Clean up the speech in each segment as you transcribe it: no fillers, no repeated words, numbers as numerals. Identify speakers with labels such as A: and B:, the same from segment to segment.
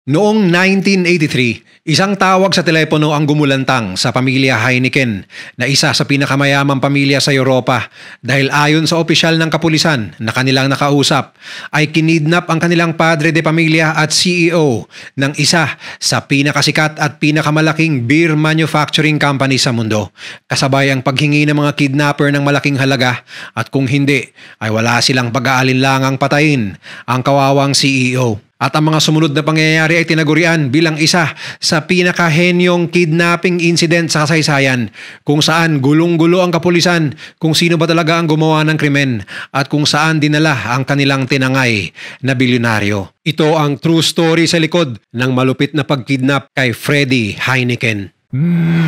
A: Noong 1983, isang tawag sa telepono ang gumulantang sa pamilya Heineken na isa sa pinakamayamang pamilya sa Europa dahil ayon sa opisyal ng kapulisan na kanilang nakausap ay kinidnap ang kanilang padre de pamilya at CEO ng isa sa pinakasikat at pinakamalaking beer manufacturing company sa mundo. Kasabay ang paghingi ng mga kidnapper ng malaking halaga at kung hindi ay wala silang pag-aalinlangang patayin ang kawawang CEO. At ang mga sumunod na pangyayari ay tinagurian bilang isa sa pinakahenyong kidnapping incident sa kasaysayan kung saan gulong-gulo ang kapulisan kung sino ba talaga ang gumawa ng krimen at kung saan dinala ang kanilang tinangay na bilyonaryo. Ito ang true story sa likod ng malupit na pagkidnap kay Freddie Heineken.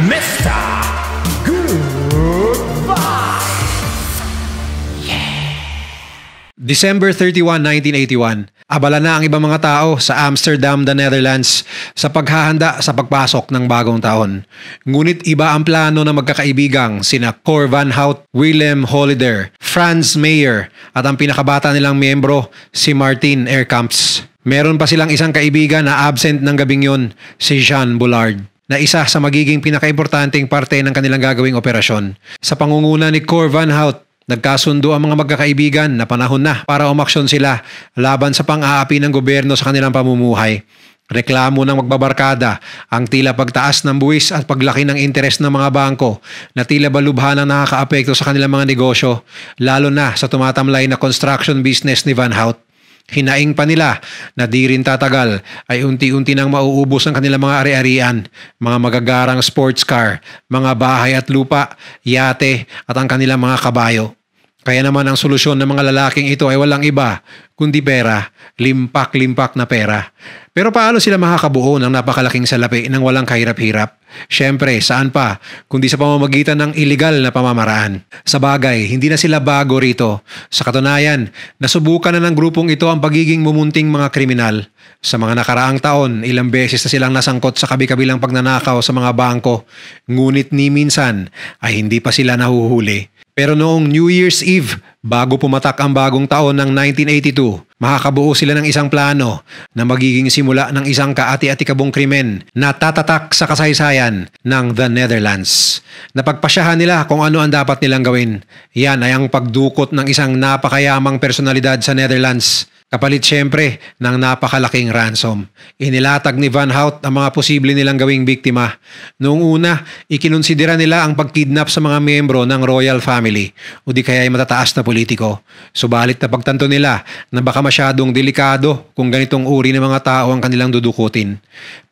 B: Mr. Goodbye!
A: December 31, 1981, abala na ang ibang mga tao sa Amsterdam, the Netherlands sa paghahanda sa pagpasok ng bagong taon. Ngunit iba ang plano ng magkakaibigang sina Cor van Hout, Willem Holleder, Franz Mayer at ang pinakabata nilang miyembro si Martin Aerkamps. Meron pa silang isang kaibigan na absent ng gabing yon, si Jean Boulard, na isa sa magiging pinakaimportanteng parte ng kanilang gagawing operasyon. Sa pangunguna ni Cor van Hout, nagkasundo ang mga magkakaibigan na panahon na para umaksyon sila laban sa pang-aapi ng gobyerno sa kanilang pamumuhay. Reklamo ng magbabarkada ang tila pagtaas ng buwis at paglaki ng interes ng mga bangko na tila balubhan ang nakakaapekto sa kanilang mga negosyo, lalo na sa tumatamlay na construction business ni Van Hout. Hinaing pa nila na di rin tatagal ay unti-unti nang mauubos ang kanilang mga ari-arian, mga magagarang sports car, mga bahay at lupa, yate at ang kanilang mga kabayo. Kaya naman ang solusyon ng mga lalaking ito ay walang iba kundi pera, limpak-limpak na pera. Pero paano sila makakabuo ng napakalaking salapi ng walang kahirap-hirap? Siyempre, saan pa kundi sa pamamagitan ng iligal na pamamaraan. Sa bagay, hindi na sila bago rito. Sa katunayan, nasubukan na ng grupong ito ang pagiging mumunting mga kriminal. Sa mga nakaraang taon, ilang beses na silang nasangkot sa kabi-kabilang pagnanakaw sa mga bangko. Ngunit ni minsan ay hindi pa sila nahuhuli. Pero noong New Year's Eve, bago pumatak ang bagong taon ng 1982, makakabuo sila ng isang plano na magiging simula ng isang kaati-atikabong krimen na tatatak sa kasaysayan ng The Netherlands. Napagpasyahan nila kung ano ang dapat nilang gawin. Yan ay ang pagdukot ng isang napakayamang personalidad sa Netherlands. Kapalit siyempre ng napakalaking ransom. Inilatag ni Van Hout ang mga posible nilang gawing biktima. Noong una, ikinonsidera nila ang pagkidnap sa mga miyembro ng royal family o di kaya ay matataas na politiko. Subalit na pagtanto nila na baka masyadong delikado kung ganitong uri ng mga tao ang kanilang dudukutin.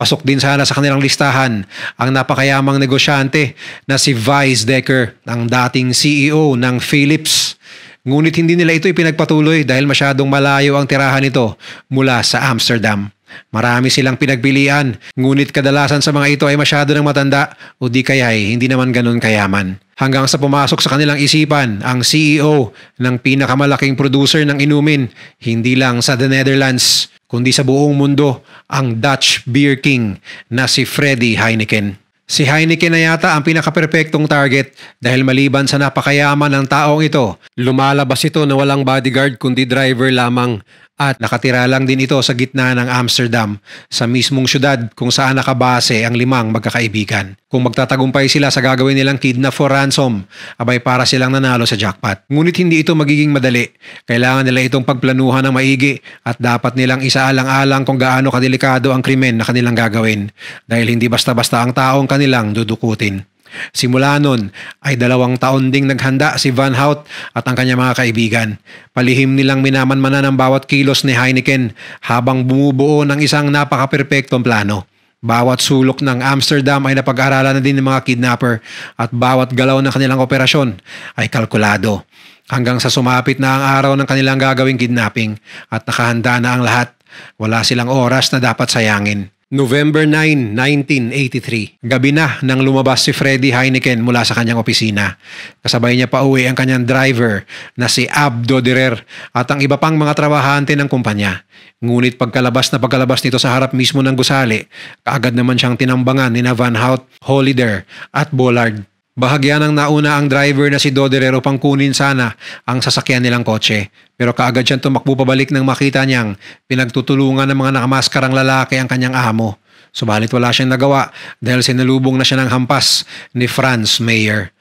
A: Pasok din sana sa kanilang listahan ang napakayamang negosyante na si Vice Decker, ang dating CEO ng Philips. Ngunit hindi nila ito ipinagpatuloy dahil masyadong malayo ang tirahan nito mula sa Amsterdam. Marami silang pinagpilian, ngunit kadalasan sa mga ito ay masyado ng matanda o di kaya ay hindi naman ganun kayaman. Hanggang sa pumasok sa kanilang isipan ang CEO ng pinakamalaking producer ng inumin, hindi lang sa The Netherlands, kundi sa buong mundo, ang Dutch Beer King na si Freddie Heineken. Si Heineken na yata ang pinakaperpektong target dahil maliban sa napakayaman ng taong ito, lumalabas ito na walang bodyguard kundi driver lamang at nakatira lang din ito sa gitna ng Amsterdam sa mismong syudad kung saan nakabase ang limang magkakaibigan. Kung magtatagumpay sila sa gagawin nilang kidnap for ransom, abay para silang nanalo sa jackpot. Ngunit hindi ito magiging madali. Kailangan nila itong pagplanuhan ng maigi at dapat nilang isaalang-alang kung gaano kadelikado ang krimen na kanilang gagawin dahil hindi basta-basta ang taong kanilang dudukutin. Simula nun ay 2 taon ding naghanda si Van Hout at ang kanyang mga kaibigan. Palihim nilang minamanmanan ang bawat kilos ni Heineken habang bumubuo ng isang napaka-perpektong plano. Bawat sulok ng Amsterdam ay napag-aralan na din ng mga kidnapper at bawat galaw ng kanilang operasyon ay kalkulado. Hanggang sa sumapit na ang araw ng kanilang gagawing kidnapping at nakahanda na ang lahat, wala silang oras na dapat sayangin. November 9, 1983. Gabi na nang lumabas si Freddie Heineken mula sa kanyang opisina. Kasabay niya pa uwi ang kanyang driver na si Abdo Derer at ang iba pang mga trabahante ng kumpanya. Ngunit pagkalabas nito sa harap mismo ng gusali, kaagad naman siyang tinambangan ni Van Hout, Holleder at Bollard. Bahagya ng nauna ang driver na si Doderer upang kunin sana ang sasakyan nilang kotse. Pero kaagad siyang tumakbo pabalik nang makita niyang pinagtutulungan ng mga nakamaskarang lalaki ang kanyang amo. Subalit wala siyang nagawa dahil sinalubong na siya ng hampas ni Franz Mayer.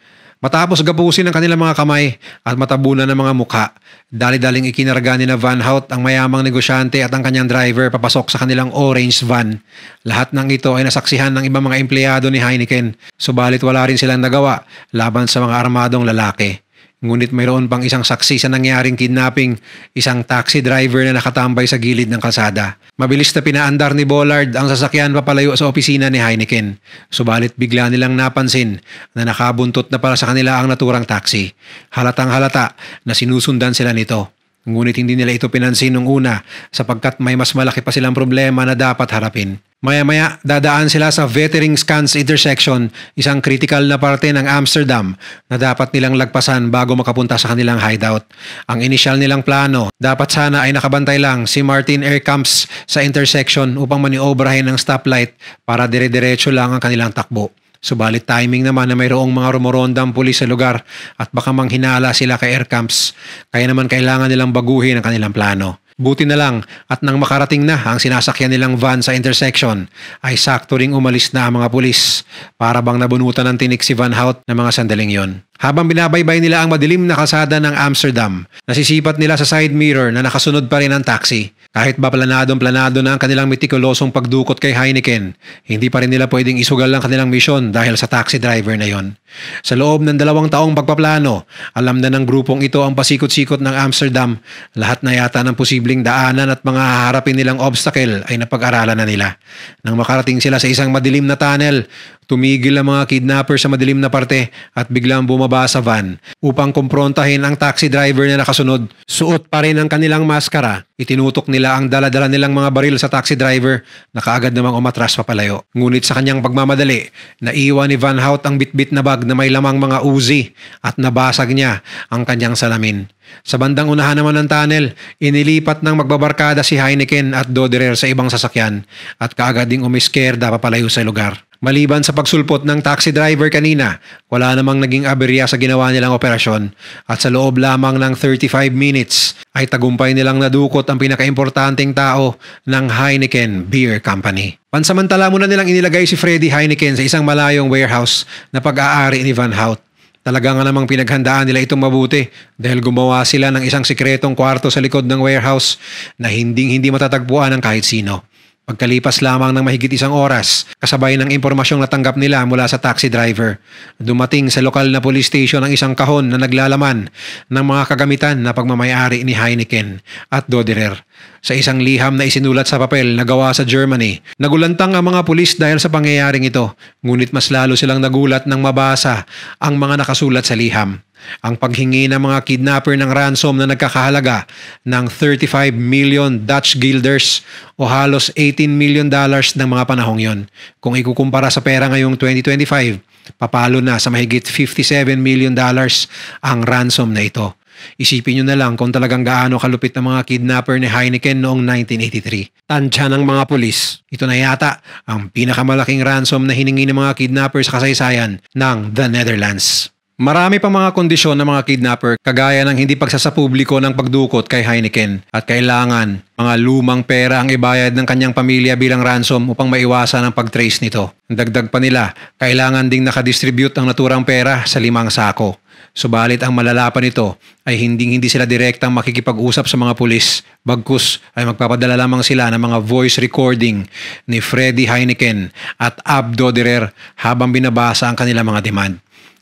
A: Matapos gapusin ang kanilang mga kamay at matabunan ng mga mukha, dali-daling ikinarga ni na Van Hout ang mayamang negosyante at ang kanyang driver papasok sa kanilang orange van. Lahat ng ito ay nasaksihan ng ibang mga empleyado ni Heineken, subalit wala rin silang nagawa laban sa mga armadong lalaki. Ngunit mayroon pang isang saksi sa nangyaring kidnapping, isang taxi driver na nakatambay sa gilid ng kalsada. Mabilis na pinaandar ni Bollard ang sasakyan papalayo sa opisina ni Heineken. Subalit bigla nilang napansin na nakabuntot na pala sa kanila ang naturang taxi. Halatang halata na sinusundan sila nito. Ngunit hindi nila ito pinansin nung una sapagkat may mas malaki pa silang problema na dapat harapin. Maya-maya, dadaan sila sa Vetteringskans intersection, isang critical na parte ng Amsterdam na dapat nilang lagpasan bago makapunta sa kanilang hideout. Ang inisyal nilang plano, dapat sana ay nakabantay lang si Martin Aircamps sa intersection upang maniobrahin ng stoplight para dire-diretso lang ang kanilang takbo. Subalit timing naman na mayroong mga rumorondang pulis sa lugar at baka manghinala sila kay Aircamps, kaya naman kailangan nilang baguhin ang kanilang plano. Buti na lang at nang makarating na ang sinasakyan nilang van sa intersection ay sakto ring umalis na ang mga pulis para bang nabunutan ng tinik si Van Hout na mga sandaling yon. Habang binabaybay nila ang madilim na kalsada ng Amsterdam, nasisipat nila sa side mirror na nakasunod pa rin ang taxi. Kahit ba planadong-planado na ang kanilang metikulosong pagdukot kay Heineken, hindi pa rin nila pwedeng isugal ang kanilang misyon dahil sa taxi driver na yon. Sa loob ng 2 taong pagpaplano, alam na ng grupong ito ang pasikot-sikot ng Amsterdam. Lahat na yata ng posibleng daanan at mga haharapin nilang obstacle ay napag-aralan na nila. Nang makarating sila sa isang madilim na tunnel, tumigil ang mga kidnapper sa madilim na parte at biglang bumaba sa van upang kumprontahin ang taxi driver na nakasunod. Suot pa rin ang kanilang maskara. Itinutok nila ang dala-dala nilang mga baril sa taxi driver na kaagad namang umatras papalayo. Ngunit sa kanyang pagmamadali, naiwan ni Van Hout ang bitbit na bag na may lamang mga Uzi at nabasag niya ang kanyang salamin. Sa bandang unahan naman ng tunnel, inilipat ng magbabarkada si Heineken at Doderer sa ibang sasakyan at kaagad ding umiskerda papalayo sa lugar. Maliban sa pagsulpot ng taxi driver kanina, wala namang naging aberya sa ginawa nilang operasyon at sa loob lamang ng 35 minutes ay tagumpay nilang nadukot ang pinakaimportanteng tao ng Heineken Beer Company. Pansamantala muna nilang inilagay si Freddie Heineken sa isang malayong warehouse na pag-aari ni Van Hout. Talaga nga namang pinaghandaan nila itong mabuti dahil gumawa sila ng isang sikretong kwarto sa likod ng warehouse na hindi matatagpuan ng kahit sino. Pagkalipas lamang ng mahigit 1 oras, kasabay ng impormasyong natanggap nila mula sa taxi driver, dumating sa lokal na police station ang isang kahon na naglalaman ng mga kagamitan na pagmamayari ni Heineken at Doderer. Sa isang liham na isinulat sa papel na gawa sa Germany, nagulantang ang mga pulis dahil sa pangyayaring ito, ngunit mas lalo silang nagulat nang mabasa ang mga nakasulat sa liham. Ang paghingi ng mga kidnapper ng ransom na nagkakahalaga ng 35 million Dutch guilders o halos $18 million ng mga panahong yon. Kung ikukumpara sa pera ngayong 2025, papalo na sa mahigit $57 million ang ransom na ito. Isipin nyo na lang kung talagang gaano kalupit ang mga kidnapper ni Heineken noong 1983. Tansya ng mga pulis. Ito na yata ang pinakamalaking ransom na hiningi ng mga kidnapper sa kasaysayan ng The Netherlands. Marami pang mga kondisyon ng mga kidnapper kagaya ng hindi pagsasapubliko ng pagdukot kay Heineken at kailangan mga lumang pera ang ibayad ng kanyang pamilya bilang ransom upang maiwasan ang pag-trace nito. Dagdag pa nila, kailangan ding nakadistribute ang naturang pera sa 5 sako. Subalit ang malala pa nito ay hindi sila direktang makikipag-usap sa mga pulis. Bagkus ay magpapadala lamang sila ng mga voice recording ni Freddie Heineken at Ab Doderer habang binabasa ang kanilang mga demand.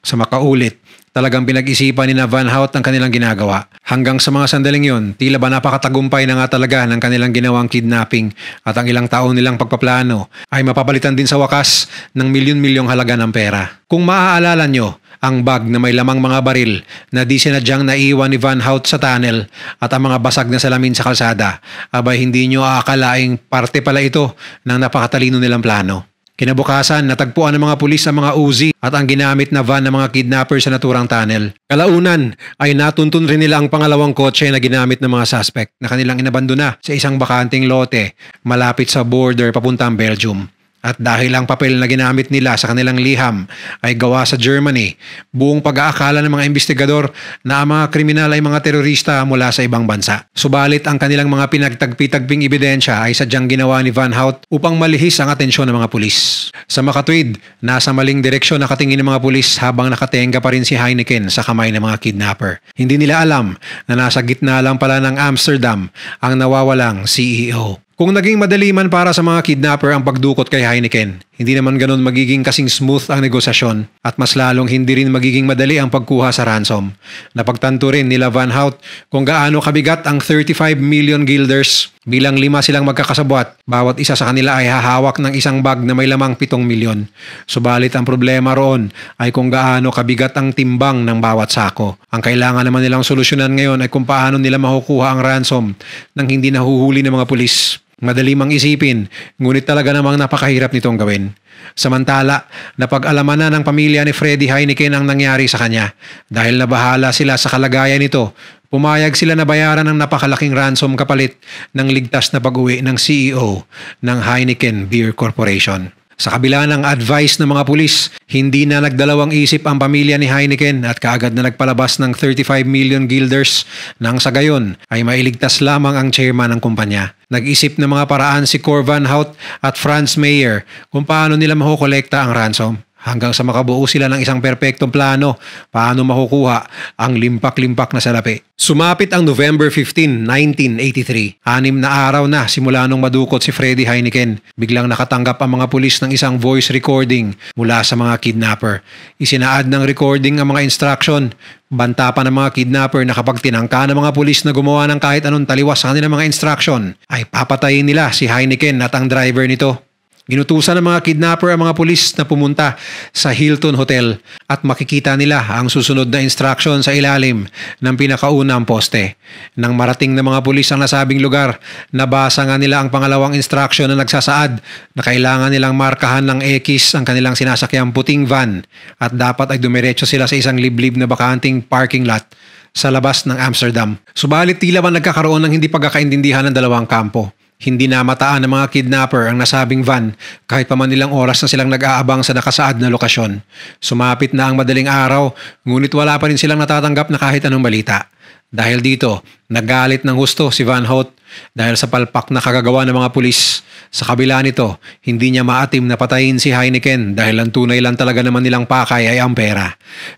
A: Sa makaulit, talagang pinag-isipan ni na Van Hout ang kanilang ginagawa. Hanggang sa mga sandaling yon, tila ba napakatagumpay na nga talaga ng kanilang ginawang kidnapping at ang ilang taon nilang pagpaplano ay mapapalitan din sa wakas ng milyon-milyong halaga ng pera. Kung maaalala nyo, ang bag na may lamang mga baril na di sinadyang naiwan ni Van Hout sa tunnel at ang mga basag na salamin sa kalsada, abay hindi nyo aakalaing parte pala ito ng napakatalino nilang plano. Kinabukasan, natagpuan ng mga pulis ang mga Uzi at ang ginamit na van ng mga kidnapper sa naturang tunnel. Kalaunan ay natuntun rin nila ang pangalawang kotse na ginamit ng mga suspect na kanilang inabandona sa isang bakanting lote malapit sa border papuntang Belgium. At dahil ang papel na ginamit nila sa kanilang liham ay gawa sa Germany, buong pag-aakala ng mga investigador na ang mga kriminal ay mga terorista mula sa ibang bansa. Subalit ang kanilang mga pinagtagpi-tagping ebidensya ay sadyang ginawa ni Van Hout upang malihis ang atensyon ng mga pulis. Sa makatwid, nasa maling direksyon nakatingin ng mga pulis habang nakatenga pa rin si Heineken sa kamay ng mga kidnapper. Hindi nila alam na nasa gitna lang pala ng Amsterdam ang nawawalang CEO. Kung naging madali man para sa mga kidnapper ang pagdukot kay Heineken, hindi naman ganun magiging kasing smooth ang negosasyon at mas lalong hindi rin magiging madali ang pagkuha sa ransom. Napagtanto rin nila Van Hout kung gaano kabigat ang 35 million guilders. Bilang 5 silang magkakasabwat, bawat isa sa kanila ay hahawak ng isang bag na may lamang 7 milyon. Subalit ang problema roon ay kung gaano kabigat ang timbang ng bawat sako. Ang kailangan naman nilang solusyonan ngayon ay kung paano nila makukuha ang ransom nang hindi nahuhuli ng mga pulis. Madali mang isipin, ngunit talaga namang napakahirap nitong gawin. Samantala, napag-alaman na ng pamilya ni Freddie Heineken ang nangyari sa kanya. Dahil nabahala sila sa kalagayan nito, pumayag sila na bayaran ng napakalaking ransom kapalit ng ligtas na pag-uwi ng CEO ng Heineken Beer Corporation. Sa kabila ng advice ng mga pulis, hindi na nagdalawang isip ang pamilya ni Heineken at kaagad na nagpalabas ng 35 million guilders nang sa gayon ay mailigtas lamang ang chairman ng kumpanya. Nag-isip ng mga paraan si Cor Van Hout at Franz Mayer kung paano nila makukolekta ang ransom. Hanggang sa makabuo sila ng isang perpektong plano paano makukuha ang limpak-limpak na salapi. Sumapit ang November 15, 1983. 6 na araw na simula nung madukot si Freddie Heineken. Biglang nakatanggap ang mga pulis ng isang voice recording mula sa mga kidnapper. Isinaad ng recording ang mga instruction. Banta pa ng mga kidnapper na kapag tinangka ng mga pulis na gumawa ng kahit anong taliwas sa kanilang mga instruction, ay papatayin nila si Heineken at ang driver nito. Ginutusan ng mga kidnapper ang mga pulis na pumunta sa Hilton Hotel at makikita nila ang susunod na instruction sa ilalim ng pinakaunang poste. Nang marating ng mga pulis ang nasabing lugar, nabasa nga nila ang pangalawang instruction na nagsasaad na kailangan nilang markahan ng X ang kanilang sinasakyang puting van at dapat ay dumiretso sila sa isang liblib na bakanting parking lot sa labas ng Amsterdam. Subalit tila ba nagkakaroon ng hindi pagkakaintindihan ng dalawang kampo. Hindi na mataan ng mga kidnapper ang nasabing van kahit pa man nilang oras na silang nag-aabang sa nakasaad na lokasyon. Sumapit na ang madaling araw, ngunit wala pa rin silang natatanggap na kahit anong balita. Dahil dito, nagalit ng husto si Van Hout dahil sa palpak na kagagawa ng mga pulis. Sa kabila nito, hindi niya maatim na patayin si Heineken dahil ang tunay lang talaga naman nilang pakay ay ang pera.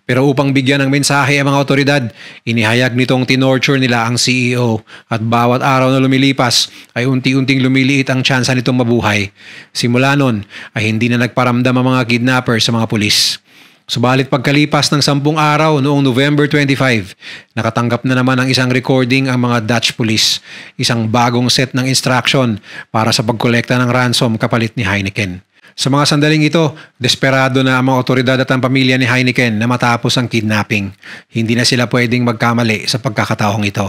A: Pero upang bigyan ng mensahe ang mga otoridad, inihayag nitong tinorture nila ang CEO at bawat araw na lumilipas ay unti-unting lumiliit ang tsansa nitong mabuhay. Simula nun ay hindi na nagparamdam ang mga kidnapper sa mga pulis. Subalit pagkalipas ng 10 araw noong November 25, nakatanggap na naman ng isang recording ang mga Dutch police, isang bagong set ng instruction para sa pagkolekta ng ransom kapalit ni Heineken. Sa mga sandaling ito, desperado na ang mga otoridad at ang pamilya ni Heineken na matapos ang kidnapping. Hindi na sila pwedeng magkamali sa pagkakataong ito.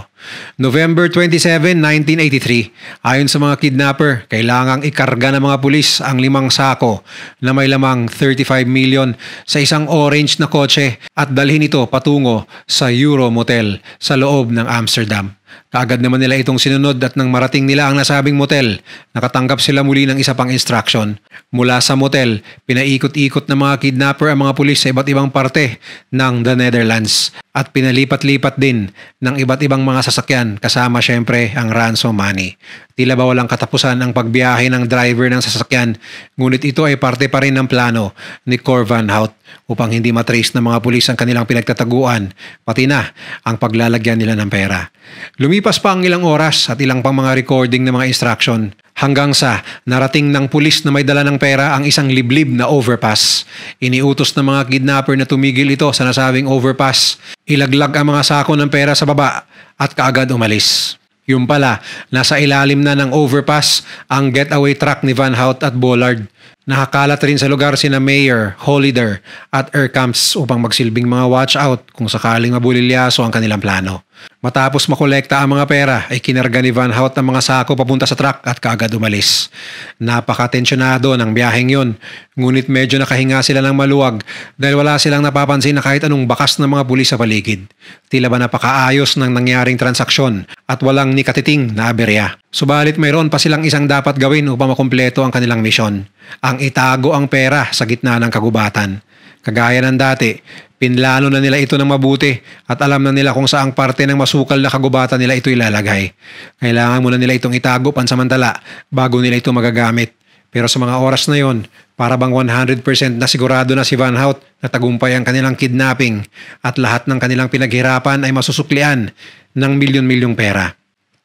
A: November 27, 1983, ayon sa mga kidnapper, kailangang ikarga ng mga pulis ang 5 sako na may lamang 35 million sa isang orange na kotse at dalhin ito patungo sa Euro Motel sa loob ng Amsterdam. Kaagad naman nila itong sinunod at nang marating nila ang nasabing motel, nakatanggap sila muli ng isa pang instruction. Mula sa motel, pinaikot-ikot ng mga kidnapper ang mga pulis sa iba't ibang parte ng the Netherlands at pinalipat-lipat din ng iba't ibang mga sasakyan kasama syempre ang ransom money. Tila ba walang katapusan ang pagbiyahe ng driver ng sasakyan, ngunit ito ay parte pa rin ng plano ni Cor Van Hout upang hindi matrace ng mga pulis ang kanilang pinagtataguan, pati na ang paglalagyan nila ng pera. Lumipas pa ang ilang oras at ilang pang mga recording ng mga instruction hanggang sa narating ng pulis na may dala ng pera ang isang liblib na overpass. Iniutos ng mga kidnapper na tumigil ito sa nasabing overpass, ilaglag ang mga sako ng pera sa baba at kaagad umalis. Yung pala, nasa ilalim na ng overpass ang getaway truck ni Van Hout at Bollard. Nakakalat rin sa lugar sina Mayer, Hollider at Erkamps upang magsilbing mga watch out kung sakaling mabulilyaso ang kanilang plano. Matapos makolekta ang mga pera ay kinarga ni Van Hout ang mga sako papunta sa truck at kaagad umalis. Napakatensyonado ng biyaheng yon, ngunit medyo nakahinga sila ng maluwag dahil wala silang napapansin na kahit anong bakas ng mga pulis sa paligid. Tila ba napakaayos ng nangyaring transaksyon at walang nikatiting na aberya. Subalit mayroon pa silang isang dapat gawin upang makumpleto ang kanilang misyon, ang itago ang pera sa gitna ng kagubatan. Kagaya ng dati, pinlano na nila ito ng mabuti at alam na nila kung saang parte ng masukal na kagubatan nila ito ilalagay. Kailangan muna nila itong itago pansamantala bago nila ito magagamit. Pero sa mga oras na yon, para bang 100% na sigurado na si Van Hout na tagumpay ang kanilang kidnapping at lahat ng kanilang pinaghirapan ay masusuklian ng milyon-milyong pera.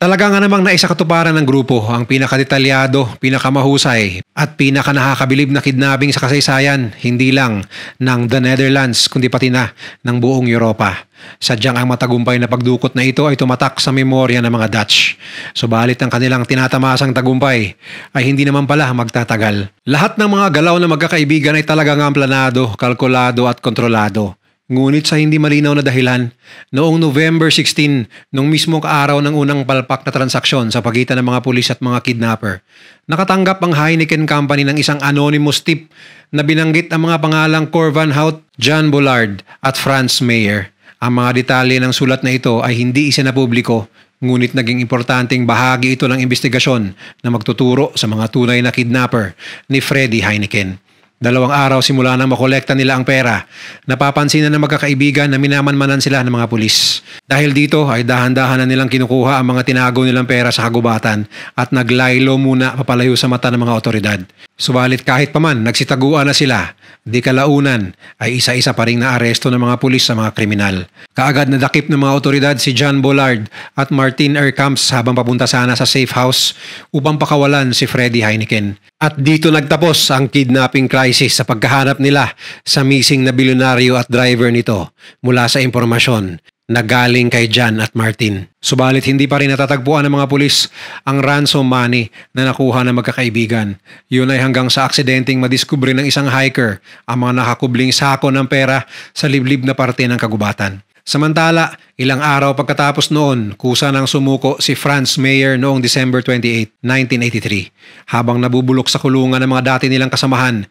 A: Talaga nga namang naisakatuparan ng grupo ang pinakadetalyado, pinakamahusay at pinakanakakabilib na kidnapping sa kasaysayan, hindi lang ng The Netherlands kundi pati na ng buong Europa. Sadyang ang matagumpay na pagdukot na ito ay tumatak sa memorya ng mga Dutch. Subalit ang kanilang tinatamasang tagumpay ay hindi naman pala magtatagal. Lahat ng mga galaw na magkakaibigan ay talagang planado, kalkulado at kontrolado. Ngunit sa hindi malinaw na dahilan, noong November 16, nung mismong araw ng unang palpak na transaksyon sa pagitan ng mga pulis at mga kidnapper, nakatanggap ang Heineken Company ng isang anonymous tip na binanggit ang mga pangalang Cor Van Hout, John Bullard at Franz Meyer. Ang mga detalye ng sulat na ito ay hindi isinapubliko, ngunit naging importanteng bahagi ito ng investigasyon na magtuturo sa mga tunay na kidnapper ni Freddie Heineken. 2 araw simula nang makolekta nila ang pera, napapansin na ng magkakaibigan na minamanmanan sila ng mga pulis. Dahil dito ay dahan-dahan na nilang kinukuha ang mga tinago nilang pera sa kagubatan at naglaylo muna papalayo sa mata ng mga otoridad. Subalit kahit paman nagsitaguan na sila, di kalaunan ay isa-isa pa ring naaresto ng mga pulis sa mga kriminal. Kaagad nadakip ng mga otoridad si John Bullard at Martin Erkamps habang papunta sana sa safe house upang pakawalan si Freddie Heineken. At dito nagtapos ang kidnapping crisis sa pagkahanap nila sa missing na bilyonaryo at driver nito mula sa impormasyon na galing kay John at Martin. Subalit hindi pa rin natatagpuan ng mga pulis ang ransom money na nakuha ng magkakaibigan. Yun ay hanggang sa aksidenteng madiskubre ng isang hiker ang mga nakakubling sako ng pera sa liblib na parte ng kagubatan. Samantala, ilang araw pagkatapos noon, kusa nang sumuko si Franz Meyer noong December 28, 1983. Habang nabubulok sa kulungan ng mga dati nilang kasamahan,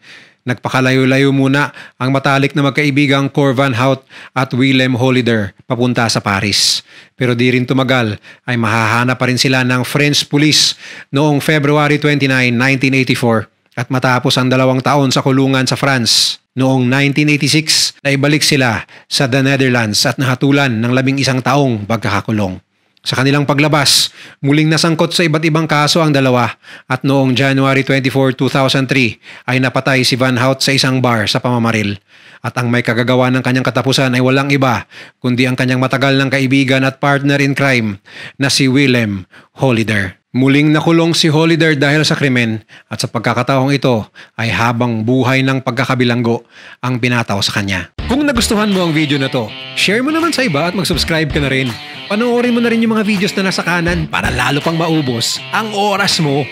A: nagpakalayo-layo muna ang matalik na magkaibigang Cor Van Hout at Willem Holleder papunta sa Paris. Pero di rin tumagal ay mahahanap pa rin sila ng French police noong February 29, 1984 at matapos ang 2 taon sa kulungan sa France. Noong 1986, naibalik sila sa The Netherlands at nahatulan ng 11 taong pagkakakulong. Sa kanilang paglabas, muling nasangkot sa iba't ibang kaso ang dalawa at noong January 24, 2003 ay napatay si Van Hout sa isang bar sa pamamaril. At ang may kagagawa ng kanyang katapusan ay walang iba kundi ang kanyang matagal ng kaibigan at partner in crime na si Willem Holleder. Muling nakulong si Holleder dahil sa krimen at sa pagkakataong ito ay habang buhay ng pagkakabilanggo ang pinataw sa kanya. Kung nagustuhan mo ang video na to, share mo naman sa iba at mag-subscribe ka na rin. Panoorin mo na rin yung mga videos na nasa kanan para lalo pang maubos ang oras mo.